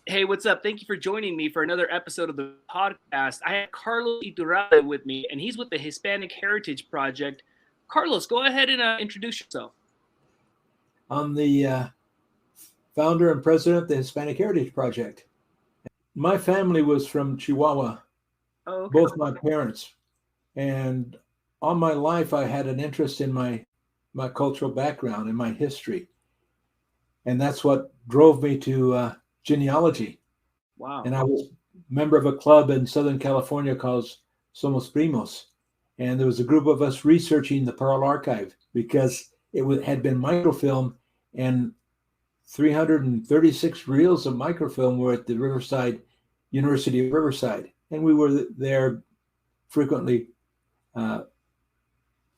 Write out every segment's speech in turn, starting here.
Hey, what's up? Thank you for joining me for another episode of the podcast. I have Carlos Yturralde with me, and he's with the Hispanic Heritage Project. Carlos, go ahead and introduce yourself. I'm the founder and president of the Hispanic Heritage Project. My family was from Chihuahua, Oh, okay. both my parents. And all my life, I had an interest in my cultural background and my history. And that's what drove me to genealogy. Wow. And I was a member of a club in Southern California called Somos Primos. And there was a group of us researching the Parral Archive because had been microfilm, and 336 reels of microfilm were at the University of Riverside. And we were there frequently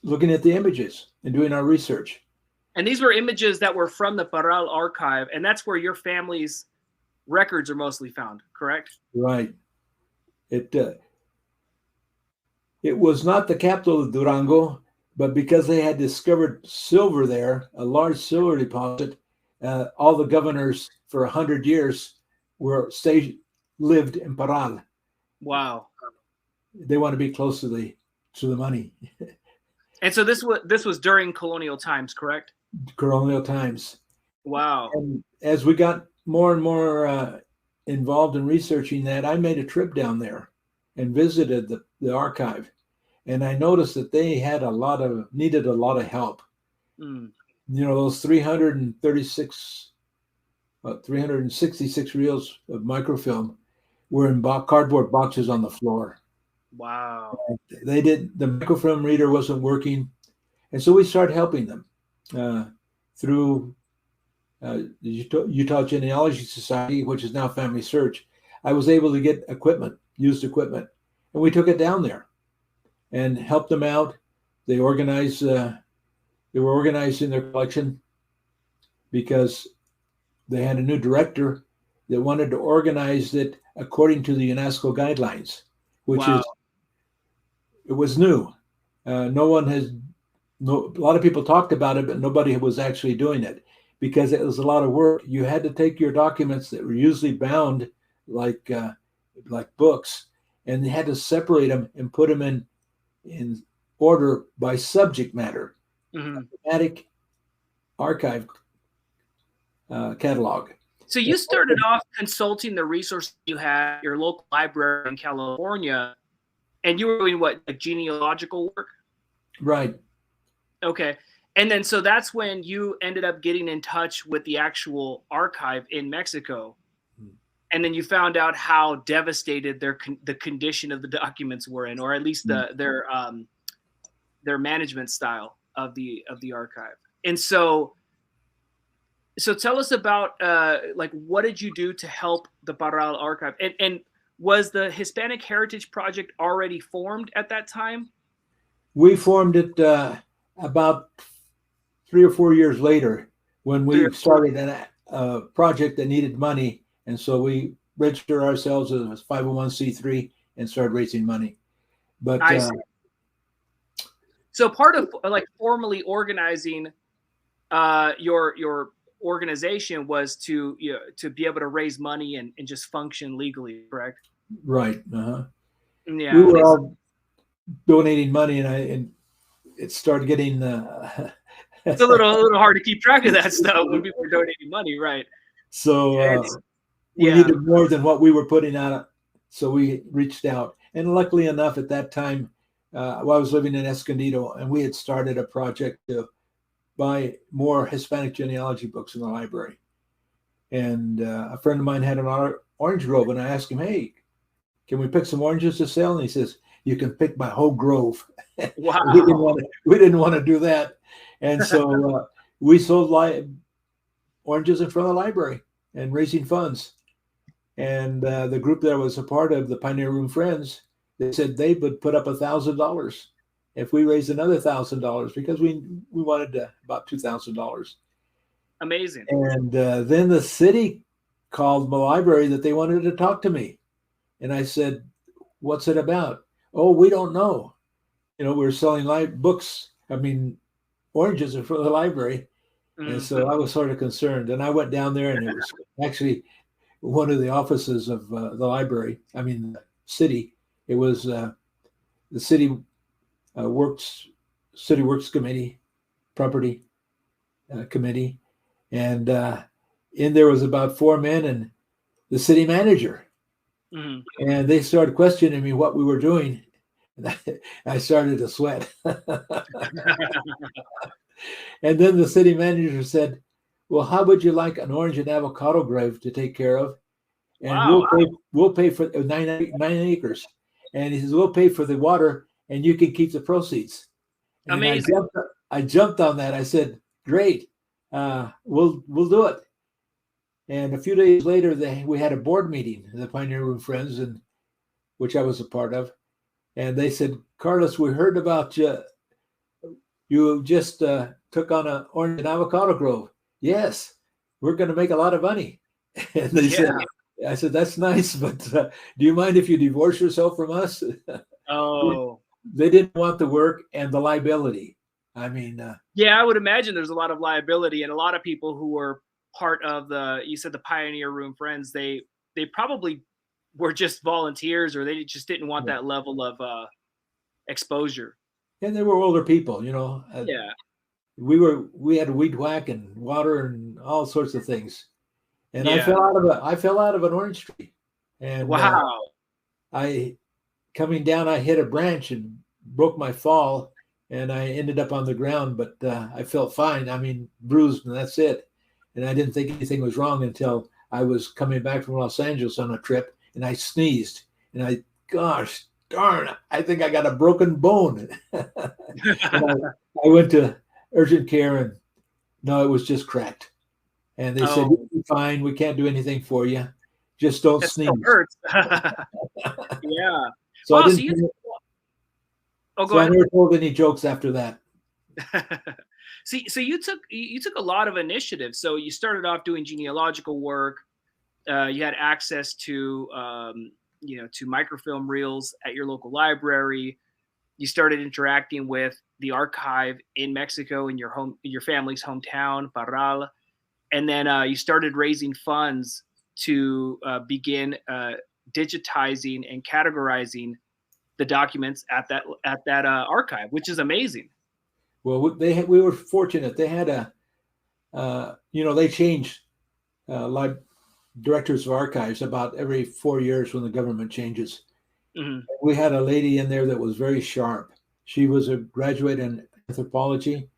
looking at the images and doing our research. And these were images that were from the Parral Archive, and that's where your family's records are mostly found, correct? Right. It was not the capital of Durango, but because they had discovered silver there, a large silver deposit, all the governors for 100 years lived in Parral. Wow. They want to be close to the money. And so this was during colonial times, correct? Colonial times. Wow. And as we got more and more involved in researching that, I made a trip down there and visited the archive, and I noticed that they had needed a lot of help. Mm. You know, those 366 reels of microfilm were in cardboard boxes on the floor. Wow. The microfilm reader wasn't working, and so we started helping them through the Utah Genealogy Society, which is now Family Search. I was able to get used equipment, and we took it down there and helped them out. They were organizing their collection because they had a new director that wanted to organize it according to the UNESCO guidelines, which it was new. A lot of people talked about it, but nobody was actually doing it because it was a lot of work. You had to take your documents that were usually bound like books, and they had to separate them and put them in order by subject matter. Mm-hmm. Thematic archive catalog. So you started off consulting the resources you had at your local library in California, and you were doing what, like genealogical work? Right. Okay. And then so that's when you ended up getting in touch with the actual archive in Mexico. And then you found out how devastated the condition of the documents were in, or at least their management style of the archive. And so tell us about like, what did you do to help the Parral Archive? And was the Hispanic Heritage Project already formed at that time? We formed it about 3 or 4 years later when we started a project that needed money. And so we registered ourselves as a 501c3 and started raising money. But I see. So part of like formally organizing your organization was to be able to raise money and just function legally, correct? Right. Uh-huh. Yeah. We were all donating money, and it started getting it's a little hard to keep track of that stuff when people are donating money, right? So we needed more than what we were putting out, so we reached out. And luckily enough, at that time, I was living in Escondido, and we had started a project to buy more Hispanic genealogy books in the library. And a friend of mine had an orange grove, and I asked him, "Hey, can we pick some oranges to sell?" And he says, "You can pick my whole grove." Wow. we didn't want to do that. And so we sold oranges in front of the library and raising funds. And the group that I was a part of, the Pioneer Room Friends, they said they would put up $1,000 if we raised another $1,000 because we wanted about $2,000. Amazing. And then the city called my library that they wanted to talk to me. And I said, "What's it about?" "Oh, we don't know. We're selling oranges in front of the library." Mm-hmm. And so I was sort of concerned. And I went down there, and it was actually one of the offices of the library. I mean, the city. It was the city works committee, property committee, and in there was about 4 men and the city manager. Mhm. And they started questioning me what we were doing. And I started to sweat. And then the city manager said, "Well, how would you like an orange and avocado grove to take care of? And Wow. we'll pay for 9 acres." And he says, "We'll pay for the water, and you can keep the proceeds." And Amazing. I jumped on that. I said, "Great, we'll do it." And a few days later, we had a board meeting, the Pioneer Room Friends, and which I was a part of. And they said, "Carlos, we heard about you. You just took on an orange and avocado grove." "Yes, we're going to make a lot of money." And they said, Yeah. "I said, that's nice, but do you mind if you divorce yourself from us?" Oh. They didn't want the work and the liability. I mean, Yeah, I would imagine there's a lot of liability, and a lot of people who were part of you said the Pioneer Room Friends, they probably were just volunteers, or they just didn't want that level of exposure. and they were older people, Yeah. we had a weed whack and water and all sorts of things. And Yeah. I fell out of an orange tree, and Wow. I coming down, I hit a branch and broke my fall, and I ended up on the ground, but I felt fine. I mean, bruised, and that's it. And I didn't think anything was wrong until I was coming back from Los Angeles on a trip, and I sneezed, and gosh darn, I think I got a broken bone. And I went to urgent care, and no, it was just cracked. And they said, Oh, "You'll be fine. We can't do anything for you. Just don't that still sneeze." hurts. Yeah. So I Wow. So didn't. you. Oh, go So I ahead. never told any jokes after that. See, so you took a lot of initiative. So you started off doing genealogical work. You had access to to microfilm reels at your local library. You started interacting with the archive in Mexico, in your family's hometown, Parral, and then you started raising funds to begin digitizing and categorizing the documents at that archive, which is amazing. Well, we were fortunate. They had they changed like directors of archives about every 4 years when the government changes. Hmm. We had a lady in there that was very sharp. She was a graduate in anthropology,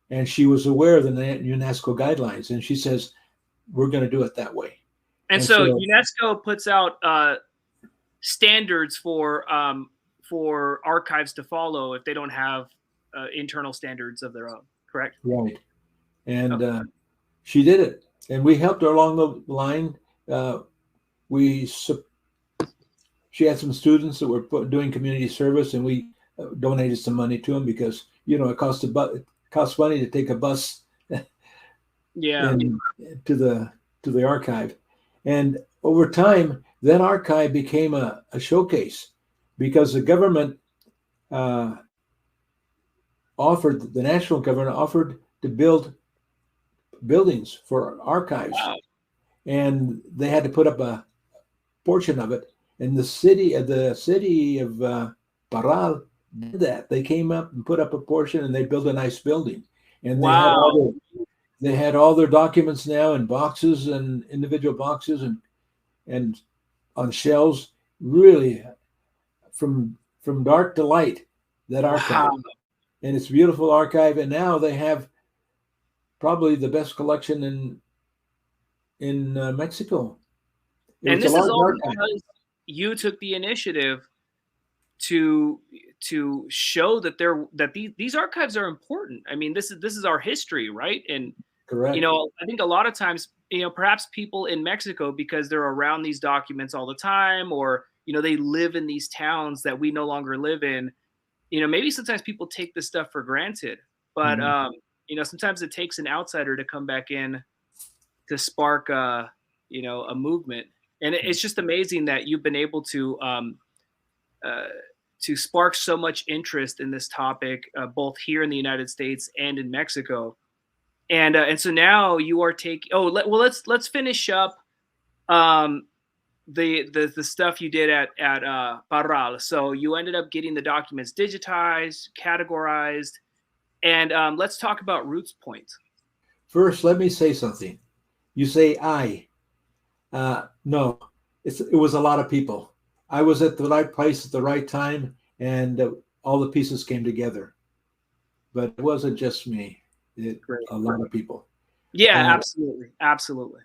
and she was aware of the UNESCO guidelines. And she says, "We're going to do it that way." And And so so, UNESCO puts out standards for archives to follow if they don't have internal standards of their own. Correct? right. And Okay. she did it. And we helped her along the line. Uh, we She had some students that were doing community service, and we donated some money to them because it costs money to take a bus Yeah. in to the archive. And over time, that archive became a showcase because uh, the national government offered to build buildings for archives, Wow. and they had to put up a portion of it. And the city of Parral did that. They came up and put up a portion, and they built a nice building. And Wow. they had all their documents now in boxes and individual boxes and on shelves. Really, from dark to light, that archive. Wow. And it's a beautiful archive. And now they have probably the best collection in Mexico. And It's a this is large all archive. because you took the initiative to show that these archives are important. I mean, this is our history, right? And Correct. I think a lot of times, perhaps people in Mexico, because they're around these documents all the time, or they live in these towns that we no longer live in. Maybe sometimes people take this stuff for granted, but Mhm. sometimes it takes an outsider to come back in to spark a movement. And it's just amazing that you've been able uh, to spark so much interest in this topic, both here in the United States and in Mexico. And so now you are taking. Oh, let's finish up um, the stuff you did at Parral. So you ended up getting the documents digitized, categorized, and let's talk about Roots Point. First, let me say something. You say I. No, it was a lot of people. I was at the right place at the right time, and all the pieces came together. But it wasn't just me. Great. A lot of people. Yeah, absolutely, absolutely.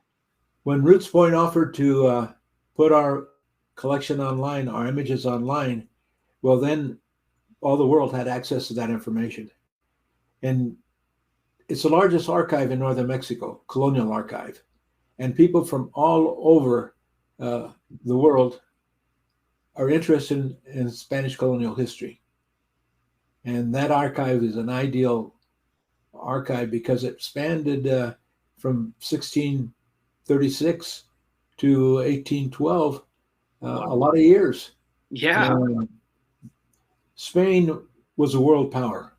When Roots Point offered to put our collection online, our images online, well, then all the world had access to that information. And it's the largest archive in northern Mexico, colonial archive. And people from all over the world are interested in Spanish colonial history. And that archive is an ideal archive because it spanned from 1636 to 1812, Wow. a lot of years. Yeah. Spain was a world power,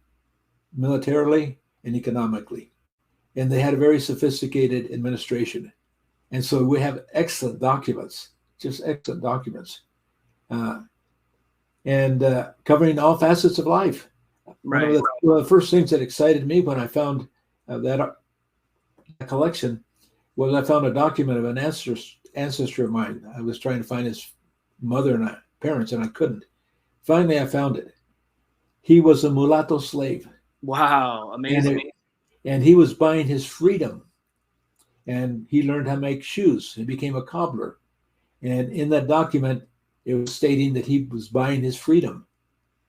militarily and economically. And they had a very sophisticated administration. And so we have excellent documents, just excellent documents, and covering all facets of life. Right. One of the first things that excited me when I found that collection was I found a document of an ancestor of mine. I was trying to find his mother and parents, and I couldn't. Finally, I found it. He was a mulatto slave. Wow, amazing. And he was buying his freedom. And he learned how to make shoes. He became a cobbler. And in that document, it was stating that he was buying his freedom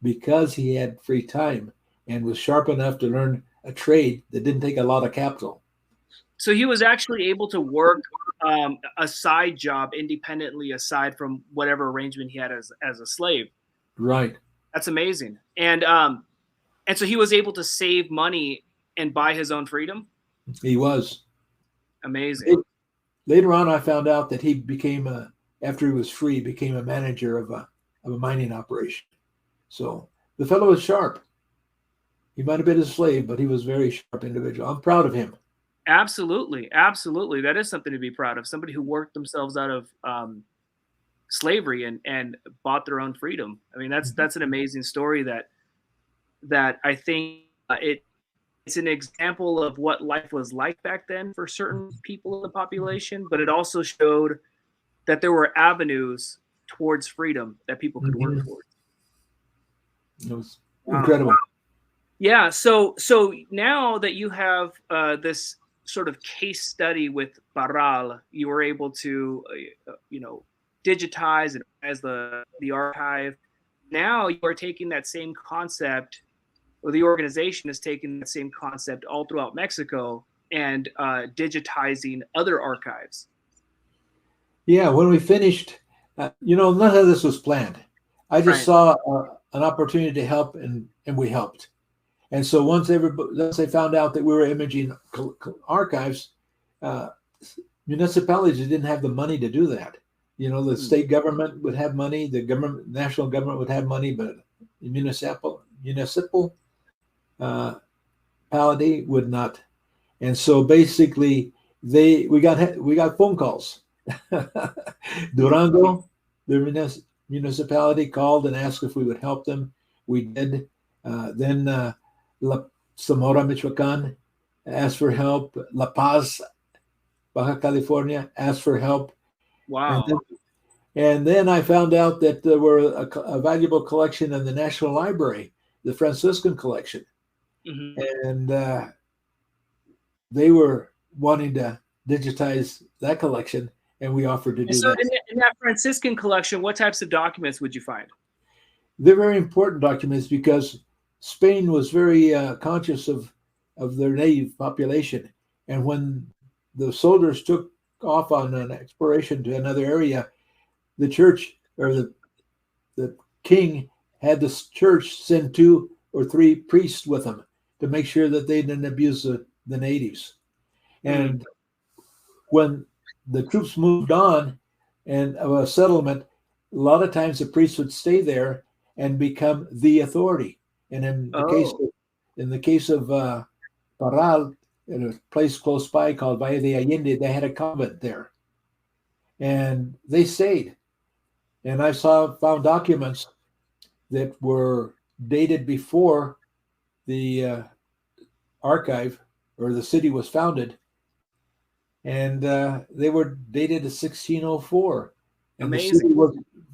because he had free time and was sharp enough to learn a trade that didn't take a lot of capital. So he was actually able to work a side job independently aside from whatever arrangement he had as a slave. Right. That's amazing. And so he was able to save money and buy his own freedom? He was. Amazing. Later on, I found out that he became, after he was free, became a manager of a mining operation. So the fellow was sharp. He might have been a slave, but he was a very sharp individual. I'm proud of him. Absolutely. Absolutely. That is something to be proud of. Somebody who worked themselves out of slavery and bought their own freedom. I mean, that's an amazing story that I think it's an example of what life was like back then for certain people in the population, but it also showed that there were avenues towards freedom that people could work towards. It was incredible. Wow. Yeah. So now that you have this sort of case study with Parral, you were able to, digitize and as the archive. Now you are taking that same concept, or the organization is taking that same concept all throughout Mexico and digitizing other archives. Yeah, when we finished, none of this was planned. I just saw an opportunity to help, and we helped. And so once they found out that we were imaging archives, municipalities didn't have the money to do that. The state government would have money, national government would have money, but the municipal pality would not. And so basically we got phone calls. Durango, the municipality, called and asked if we would help them. We did. Then Zamora, Michoacan asked for help. La Paz, Baja California asked for help. Wow. And then I found out that there were a valuable collection in the National Library, the Franciscan collection. Mm-hmm. And they were wanting to digitize that collection, and we offered to do that. In that Franciscan collection, what types of documents would you find? They're very important documents because Spain was very conscious of their native population. And when the soldiers took off on an exploration to another area, the church or the king had the church send 2 or 3 priests with them to make sure that they didn't abuse the natives. And when the troops moved on and of a settlement, a lot of times the priests would stay there and become the authority. And in the case of Parral, in a place close by called Valle de Allende, they had a convent there. and they stayed. And I found documents that were dated before the archive or the city was founded, and they were dated as 1604, and the Amazing. city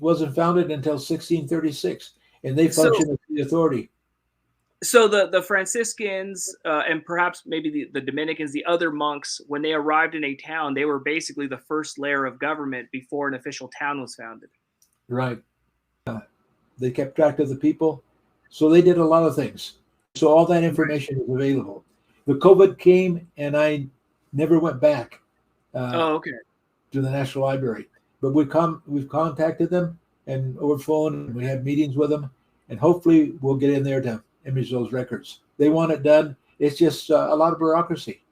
wasn't founded until 1636, and they So, functioned as the authority. so the Franciscans and perhaps maybe the Dominicans, the other monks, when they arrived in a town, they were basically the first layer of government before an official town was founded. Right. They kept track of the people, so they did a lot of things. So all that information is available. The COVID came, and I never went back Oh, okay. to the National Library, but we've contacted them and over phone, and we have meetings with them, and hopefully we'll get in there to image those records. They want it done. It's just a lot of bureaucracy.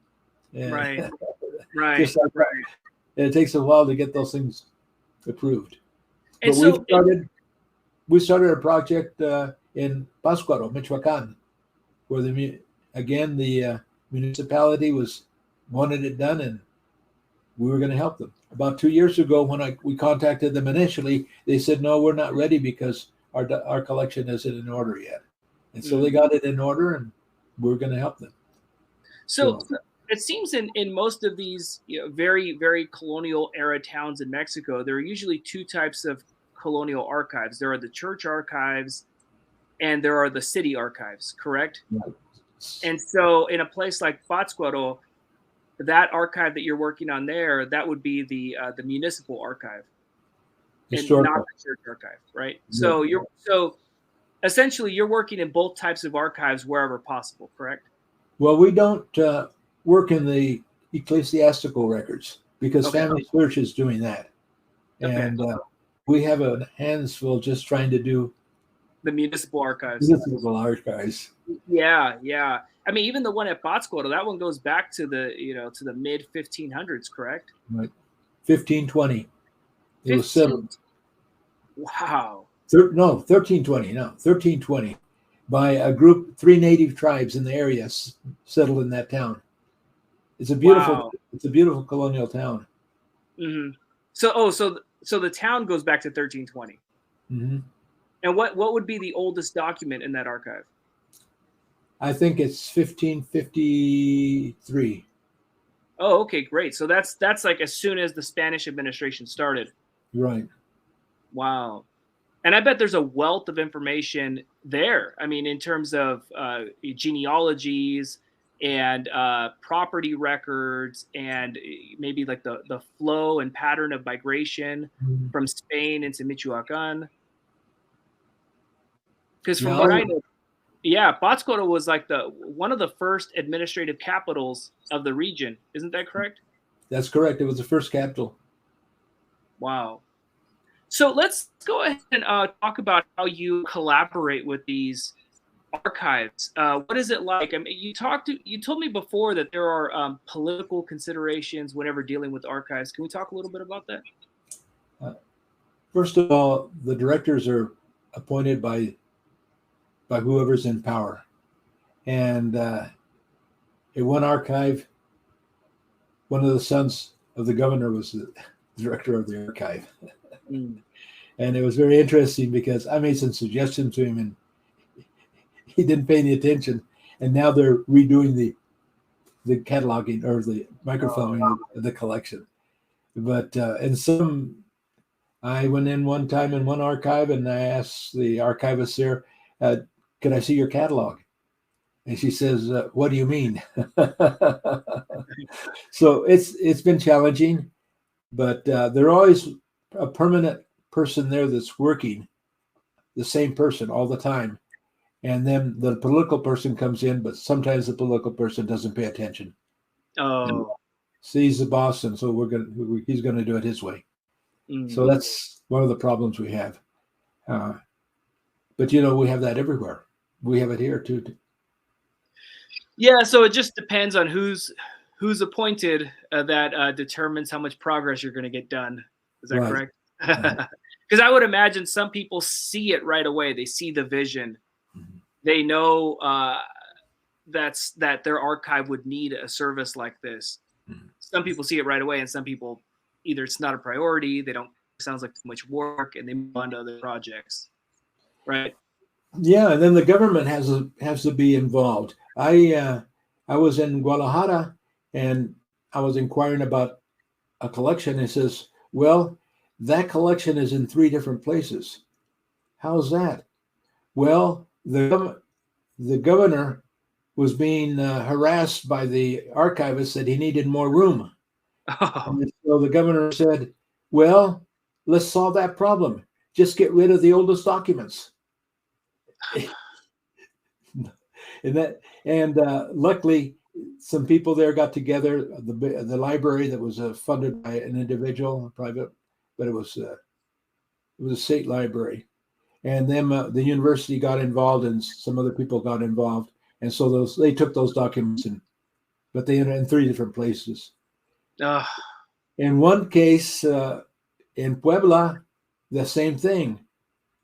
And Right. Right. just like that. Right. And it takes a while to get those things approved. And But so, we started a project in Pátzcuaro, Michoacán, where the municipality wanted it done, and we were going to help them. About 2 years ago, when we contacted them initially, they said, no, we're not ready because our collection isn't in order yet. And so they got it in order, and we're going to help them. So it seems in most of these very, very colonial era towns in Mexico, there are usually two types of colonial archives. There are the church archives and there are the city archives, correct? Right. And so in a place like Pátzcuaro, that archive that you're working on there, that would be the municipal archive, Historical. and not the church archive, right? So so essentially you're working in both types of archives wherever possible, correct? Well, we don't work in the ecclesiastical records because Family Search is doing that. And we have a hands full just trying to do the municipal archives. Municipal archives. Yeah, yeah. I mean, even the one at Pátzcuaro, that one goes back to the to the mid 1500s, correct? Right. 1520. It was settled. Wow. 1320. No, 1320. By a group, 3 native tribes in the area settled in that town. It's a beautiful, It's a beautiful colonial town. Mm-hmm. So the town goes back to 1320. Mm-hmm. And what would be the oldest document in that archive? I think it's 1553. Oh, okay, great. So that's like as soon as the Spanish administration started. Right. Wow. And I bet there's a wealth of information there. I mean, in terms of genealogies and property records and maybe like the flow and pattern of migration from Spain into Michoacán. Because from what I know, Pátzcuaro was like one of the first administrative capitals of the region. Isn't that correct? That's correct. It was the first capital. Wow. So let's go ahead and talk about how you collaborate with these archives. What is it like? I mean, you told me before that there are political considerations whenever dealing with archives. Can we talk a little bit about that? First of all, the directors are appointed by whoever's in power, and in one archive, one of the sons of the governor was the director of the archive. And it was very interesting because I made some suggestions to him and he didn't pay any attention. And now they're redoing the cataloging or the microfilming of the collection. But I went in one time in one archive and I asked the archivist there, "Can I see your catalog?" And she says, "What do you mean?" So it's been challenging, but they're always a permanent person there that's working, the same person all the time. And then the political person comes in, but sometimes the political person doesn't pay attention. Oh, Sees the boss, and so he's going to do it his way. So that's one of the problems we have. But we have that everywhere. We have it here too. Yeah, so it just depends on who's appointed that determines how much progress you're going to get done. Is that correct? Because I would imagine some people see it right away. They see the vision. Mm-hmm. They know that their archive would need a service like this. Mm-hmm. Some people see it right away, and some people, either it's not a priority, they don't, sounds like too much work, and they move on to other projects, right? Yeah, and then the government has to be involved. I was in Guadalajara, and I was inquiring about a collection. It says, well, that collection is in 3 different places. How's that? Well, the governor was being harassed by the archivist that he needed more room. Oh, And so the governor said, well, let's solve that problem. Just get rid of the oldest documents. And luckily, some people there got together. The library that was funded by an individual, private, but it was a state library, and then the university got involved, and some other people got involved, and so they took those documents, but they ended in 3 different places. In one case, in Puebla, the same thing.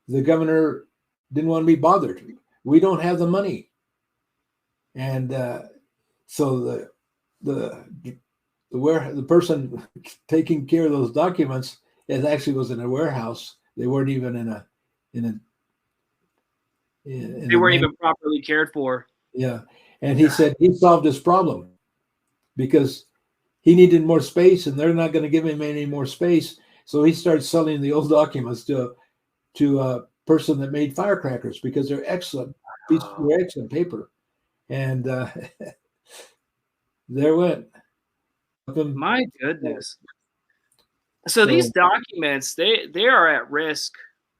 The governor didn't want to be bothered. We don't have the money. And so the person taking care of those documents, it actually was in a warehouse. They weren't even they weren't even properly cared for. Yeah, and he said he solved his problem because he needed more space, and they're not going to give him any more space. So he started selling the old documents to a person that made firecrackers because they're excellent. They're excellent paper. And there went. My goodness. So these documents, they are at risk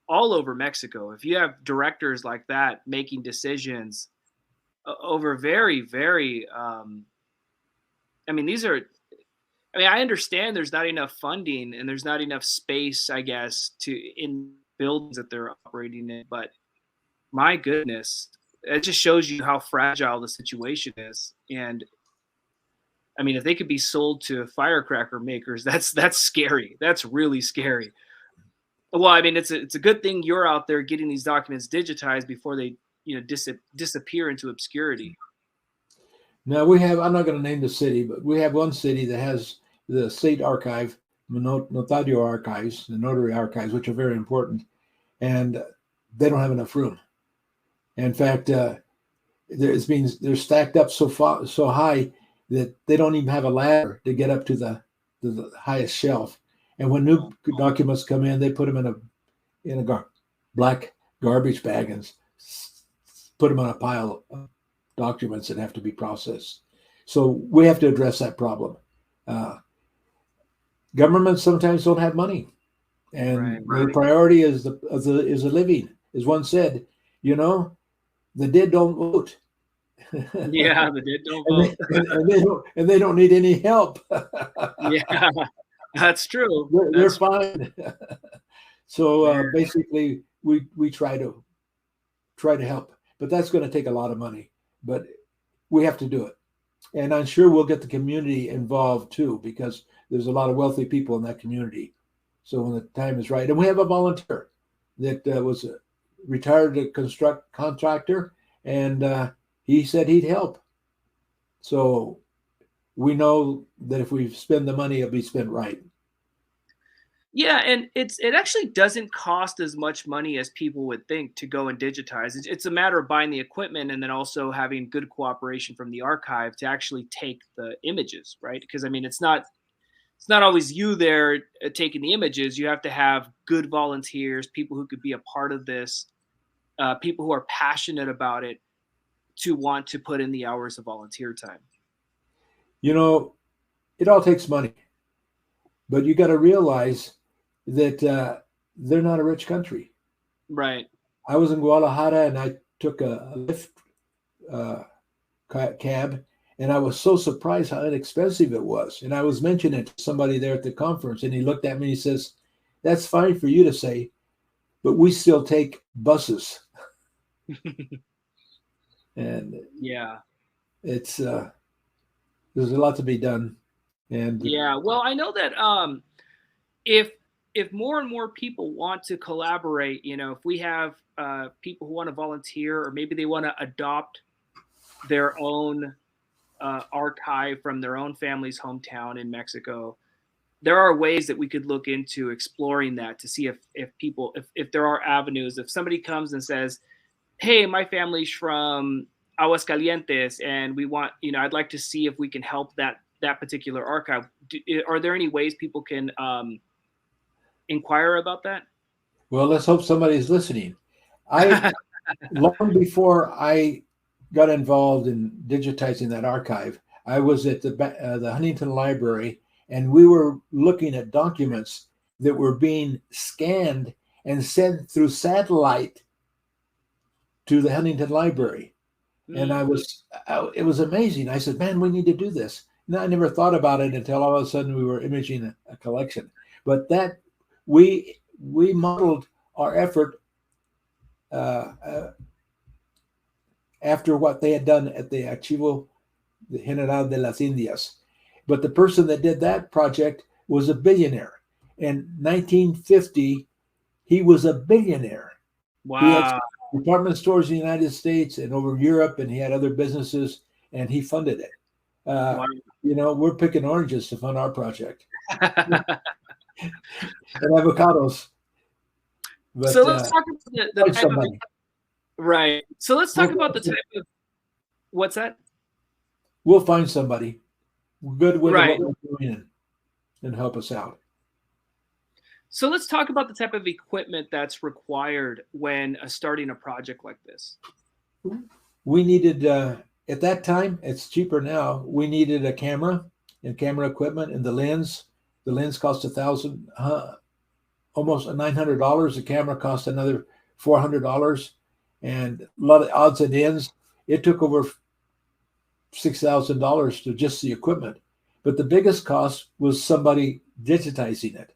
all over Mexico. If you have directors like that making decisions over very, very, I mean, I understand there's not enough funding and there's not enough space, I guess, in buildings that they're operating in, but my goodness, it just shows you how fragile the situation is. And I mean, if they could be sold to firecracker makers, that's scary. That's really scary. Well, I mean, it's a good thing you're out there getting these documents digitized before they, disappear into obscurity. Now I'm not going to name the city, but we have one city that has the state archive, notario archives, the notary archives, which are very important, and they don't have enough room. In fact, they're stacked up so high that they don't even have a ladder to get up to the highest shelf. And when new documents come in, they put them in a black garbage bag and put them on a pile of documents that have to be processed. So we have to address that problem. Governments sometimes don't have money, and their priority is a living. As one said, the dead don't vote. Yeah, the dead don't vote. and they don't need any help. Yeah, that's true. They're fine. So basically, we try to help, but that's going to take a lot of money. But we have to do it, and I'm sure we'll get the community involved too, because there's a lot of wealthy people in that community. So when the time is right, and we have a volunteer that was a retired contractor, and he said he'd help. So we know that if we spend the money, it'll be spent right. Yeah, and it actually doesn't cost as much money as people would think to go and digitize. It's a matter of buying the equipment and then also having good cooperation from the archive to actually take the images, right? Because I mean, it's not always you there taking the images. You have to have good volunteers, people who could be a part of this, people who are passionate about it, to want to put in the hours of volunteer time. It all takes money, but you got to realize that they're not a rich country. Right. I was in Guadalajara and I took a Lyft cab, and I was so surprised how inexpensive it was. And I was mentioning it to somebody there at the conference, and he looked at me and he says, "That's fine for you to say, but we still take buses." And yeah, it's there's a lot to be done. And yeah, well, I know that if more and more people want to collaborate, if we have people who want to volunteer, or maybe they want to adopt their own archive from their own family's hometown in Mexico, there are ways that we could look into exploring that to see if there are avenues. If somebody comes and says, hey, my family's from Aguascalientes and we want, I'd like to see if we can help that particular archive. Are there any ways people can inquire about that? Well, let's hope somebody's listening. Long before I got involved in digitizing that archive, I was at the Huntington Library, and we were looking at documents that were being scanned and sent through satellite to the Huntington Library. And it was amazing. I said, man, we need to do this. And I never thought about it until all of a sudden we were imaging a collection. But that we modeled our effort after what they had done at the Archivo General de las Indias. But the person that did that project was a billionaire. In 1950, he was a billionaire. Wow. He had department stores in the United States and over Europe, and he had other businesses, and he funded it. Wow. We're picking oranges to fund our project. And avocados. But, so let's talk about the type of, right. So let's talk about the type of, what's that? We'll find somebody good with right. what we're doing and help us out. So let's talk about the type of equipment that's required when starting a project like this. We needed, at that time, it's cheaper now, we needed a camera and camera equipment and the lens. The lens cost $1,000, almost $900. The camera cost another $400, and a lot of odds and ends. It took over $6,000 to just the equipment. But the biggest cost was somebody digitizing it.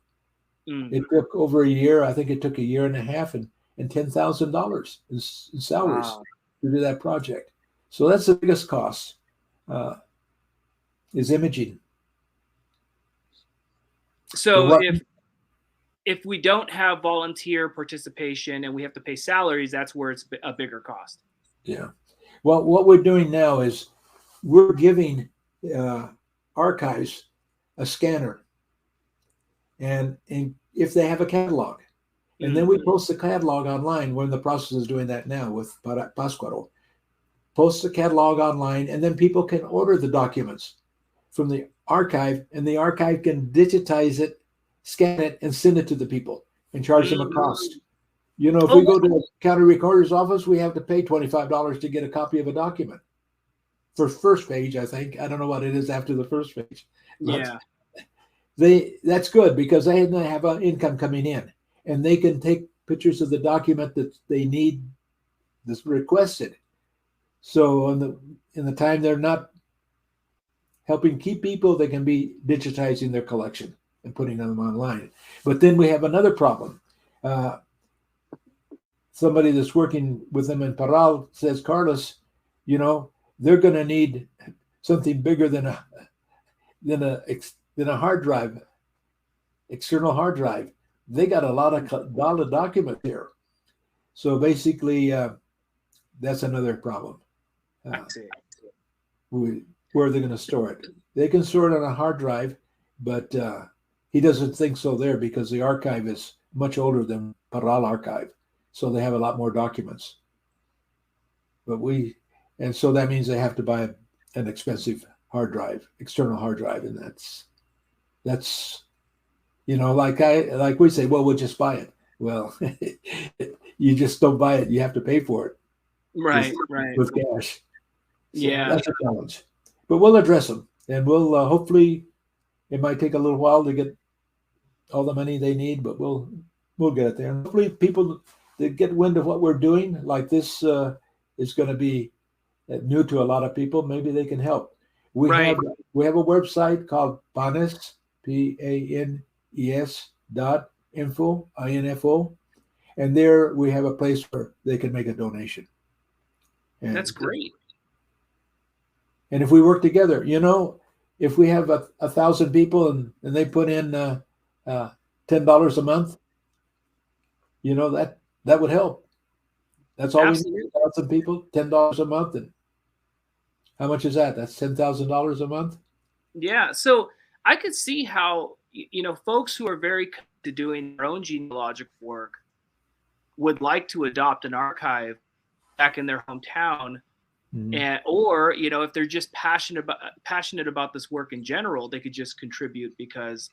It took over a year. I think it took a year and a half and $10,000 in salaries to do that project. So that's the biggest cost, is imaging. So if we don't have volunteer participation and we have to pay salaries, that's where it's a bigger cost. Yeah. Well, what we're doing now is we're giving archives a scanner, and if they have a catalog, and then we post the catalog online. We're in the process of doing that now with Pascuaro. Post the catalog online, and then people can order the documents from the archive, and the archive can digitize it, scan it, and send it to the people and charge them a cost. If we go to the county recorder's office, we have to pay $25 to get a copy of a document for first page, I think. I don't know what it is after the first page. Yeah. That's good because they have an income coming in, and they can take pictures of the document that they need that's requested. So in the time they're not helping keep people, they can be digitizing their collection and putting them online. But then we have another problem. Somebody that's working with them in Parral says, Carlos, they're going to need something bigger than a hard drive, external hard drive. They got a lot of documents here. So basically, that's another problem. I see. Where are they going to store it? They can store it on a hard drive, but he doesn't think so there because the archive is much older than Parral archive. So they have a lot more documents. And so that means they have to buy an expensive hard drive, external hard drive. And that's like we say, well, we'll just buy it. Well, you just don't buy it. You have to pay for it. Right. With cash. So yeah. That's a challenge. But we'll address them. And we'll hopefully, it might take a little while to get all the money they need, but we'll get it there. And hopefully people that get wind of what we're doing, like this is going to be new to a lot of people. Maybe they can help. We have a website called PANES, PANES.info, and there we have a place where they can make a donation. And that's great. And if we work together, if we have 1,000 people and they put in $10 a month, that would help. That's all we need, 1,000 people, $10 a month. And how much is that? That's $10,000 a month? Yeah. So I could see how folks who are very committed to doing their own genealogical work would like to adopt an archive back in their hometown. And or if they're just passionate about this work in general, they could just contribute, because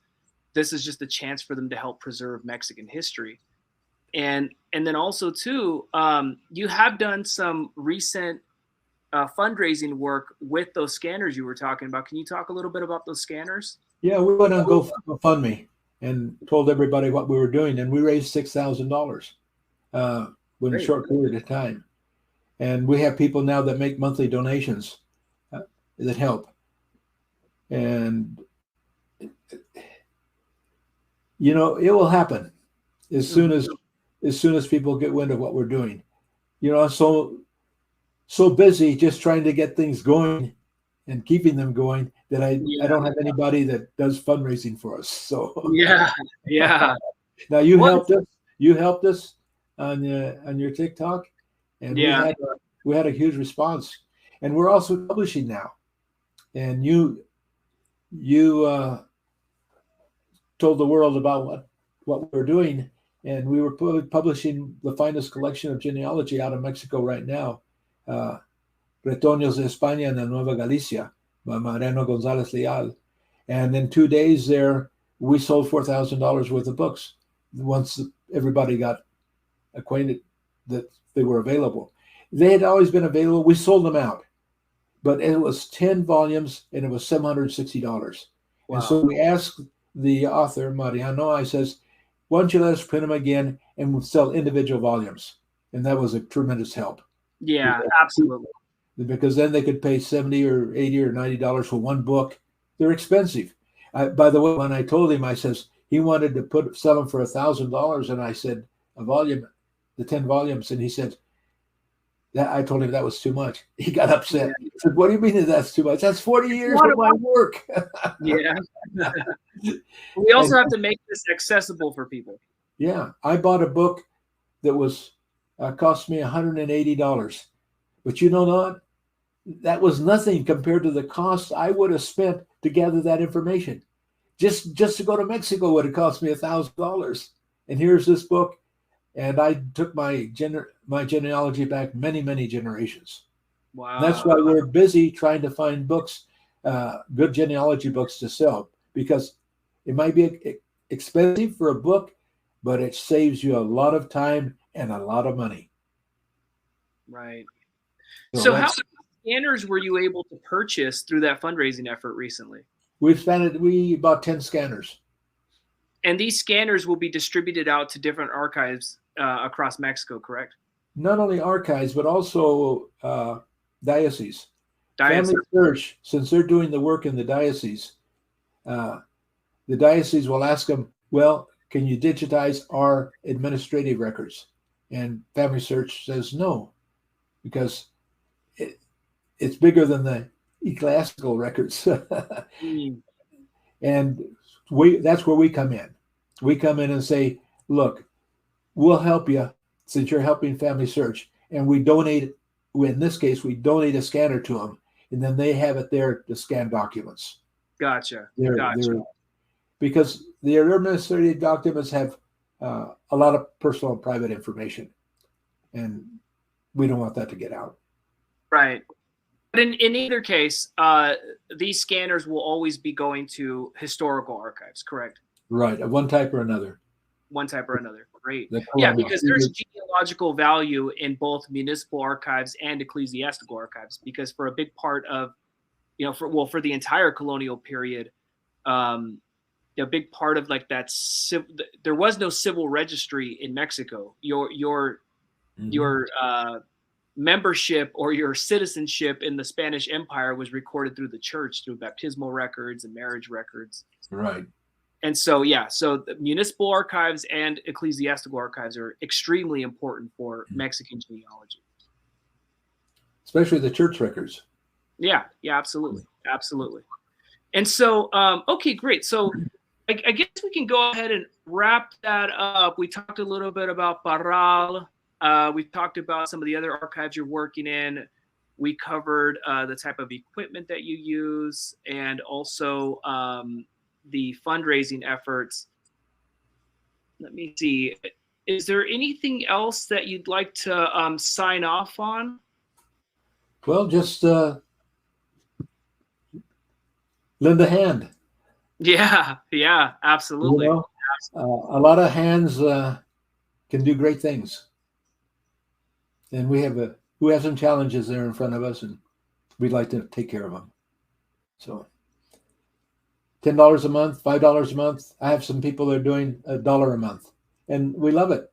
this is just a chance for them to help preserve Mexican history. And then also too, you have done some recent fundraising work with those scanners you were talking about. Can you talk a little bit about those scanners? Yeah, we went on GoFundMe and told everybody what we were doing, and we raised $6,000 in a short period of time. And we have people now that make monthly donations that help. And it will happen as soon as people get wind of what we're doing. I'm so busy just trying to get things going and keeping them going that I don't have anybody that does fundraising for us. So yeah. Now you helped us on your TikTok, and we had a huge response. And we're also publishing now. And you told the world about what we're doing, and we were publishing the finest collection of genealogy out of Mexico right now, Retoños de España en la Nueva Galicia by Mariano González Leal. And in 2 days there, we sold $4,000 worth of books once everybody got acquainted that they were available. They had always been available. We sold them out, but it was 10 volumes and it was $760. Wow. And so we asked the author, Mariano, I says, why don't you let us print them again and we'll sell individual volumes? And that was a tremendous help. Yeah, absolutely. Because then they could pay $70 or $80 or $90 for one book. They're expensive. By the way, when I told him, I says, he wanted to sell them for $1,000. And I said, a volume, the 10 volumes. And he said, I told him that was too much. He got upset. He said, what do you mean that's too much? That's 40 years of my work. Yeah. We also have to make this accessible for people. Yeah. I bought a book that was cost me $180. But you know what? That was nothing compared to the cost I would have spent to gather that information. Just to go to Mexico would have cost me $1,000. And here's this book. And I took my genealogy back many, many generations. Wow. And that's why we're busy trying to find books, good genealogy books to sell, because it might be expensive for a book, but it saves you a lot of time and a lot of money. Right. So how many scanners were you able to purchase through that fundraising effort recently? We bought 10 scanners. And these scanners will be distributed out to different archives across Mexico, correct? Not only archives, but also dioceses. Family Search, since they're doing the work in the diocese will ask them, well, can you digitize our administrative records? And Family Search says no, because it's bigger than the ecclesiastical records. And that's where we come in. We come in and say, look, we'll help you since you're helping Family Search. And we donate, in this case, we donate a scanner to them. And then they have it there to scan documents. Gotcha. Because their administrative documents have a lot of personal and private information. And we don't want that to get out. Right. But in either case, these scanners will always be going to historical archives, correct? Right, of one type or another. One type or another. Great. Yeah, because there's genealogical value in both municipal archives and ecclesiastical archives, because for a big part of, for the entire colonial period, a big part of like that, there was no civil registry in Mexico. Your membership or your citizenship in the Spanish Empire was recorded through the church, through baptismal records and marriage records. Right. And so, so the municipal archives and ecclesiastical archives are extremely important for Mexican genealogy. Especially the church records. Yeah, absolutely. Absolutely. And so, okay, great. So I guess we can go ahead and wrap that up. We talked a little bit about Parral. We talked about some of the other archives you're working in. We covered the type of equipment that you use, and also the fundraising efforts. Let me see. Is there anything else that you'd like to sign off on? Well, just lend a hand. Yeah, absolutely. You know, a lot of hands can do great things, and we have some challenges there in front of us, and we'd like to take care of them. So, $10 a month, $5 a month. I have some people that are doing $1 a month, and we love it.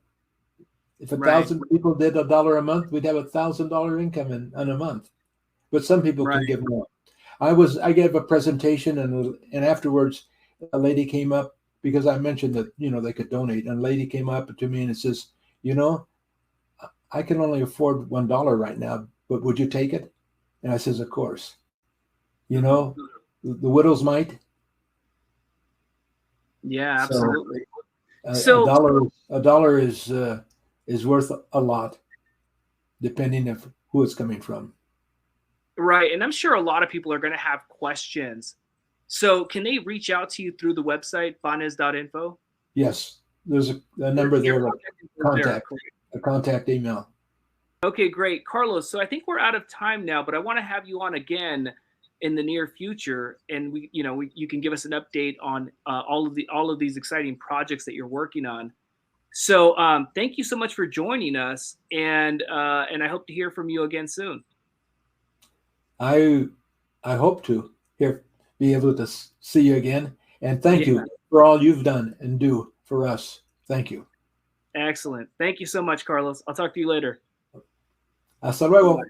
If 1,000 people did $1 a month, we'd have $1,000 income in a month. But some people can give more. I gave a presentation, and afterwards, a lady came up because I mentioned that they could donate, and a lady came up to me and says, I can only afford $1 right now, but would you take it? And I says, of course. The widow's mite. Yeah, absolutely. So a dollar is worth a lot, depending on who it's coming from. Right, and I'm sure a lot of people are going to have questions. So can they reach out to you through the website, banes.info? Yes, there's a number there, a contact email. Okay, great. Carlos, so I think we're out of time now, but I want to have you on again in the near future, and you can give us an update on all of these exciting projects that you're working on. So thank you so much for joining us, and I hope to hear from you again soon. I hope to be able to see you again, and thank you for all you've done and do for us. Thank you. Excellent. Thank you so much, Carlos. I'll talk to you later. Hasta luego.